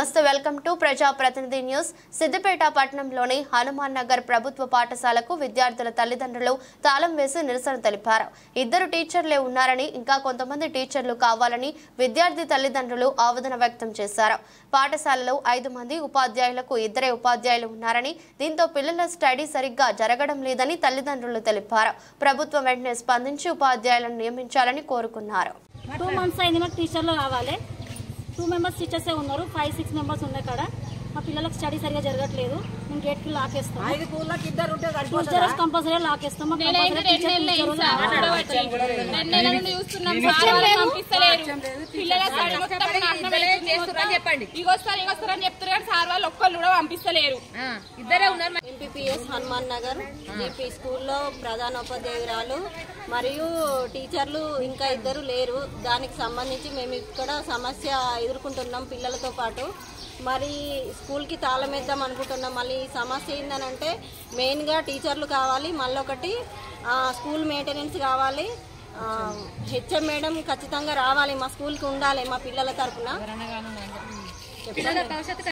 నమస్తే welcome to ప్రజా ప్రతినిధి న్యూస్. సిద్దిపేట పట్టణంలోని హనుమాన్ నగర్ ప్రభుత్వ పాఠశాలకు విద్యార్థుల తల్లిదండ్రులు తాళం వేసి నిరసన తెలిపారు. ఇద్దరు టీచర్లే ఉన్నారని ఇంకా కొంతమంది టీచర్లు కావాలని విద్యార్థి తల్లిదండ్రులు ఆవేదన వ్యక్తం చేశారు. పాఠశాలలో 5 మంది ఉపాధ్యాయులకు 2 ఉపాధ్యాయులు ఉన్నారని దీంతో పిల్లల స్టడీ సరిగ్గా జరగడం లేదని తల్లిదండ్రులు తెలిపారు. ప్రభుత్వం వెంటనే స్పందించి ఉపాధ్యాయులను నియమించాలని కోరుకున్నారు. 2 months అయింది మాకు టీచర్లు కావాలి. 2 members టీచర్సే ఉన్నారు. 5-6 members ఉన్నాయి కదా. మా పిల్లలకు స్టడీ సరిగా జరగట్లేదు. మేము గేట్ కి లాక్ వేస్తాం. టీచర్స్ కంపల్సరీ లాక్ వేస్తాం. ఎంపీపీఎస్ హనుమాన్ నగర్ జీపీ స్కూల్లో ప్రధానోపాధ్యాయురాలు మరియు టీచర్లు ఇంకా 2 లేరు. దానికి సంబంధించి మేము ఇక్కడ సమస్య ఎదుర్కొంటున్నాం పిల్లలతో పాటు. మరి స్కూల్కి తాళం వేద్దాం అనుకుంటున్నాం. మళ్ళీ సమస్య ఏంటంటే మెయిన్గా టీచర్లు కావాలి, మళ్ళీ ఒకటి స్కూల్ మెయింటెనెన్స్ కావాలి. హెచ్ఎం మేడం ఖచ్చితంగా రావాలి, మా స్కూల్కి ఉండాలి మా పిల్లల తరఫున.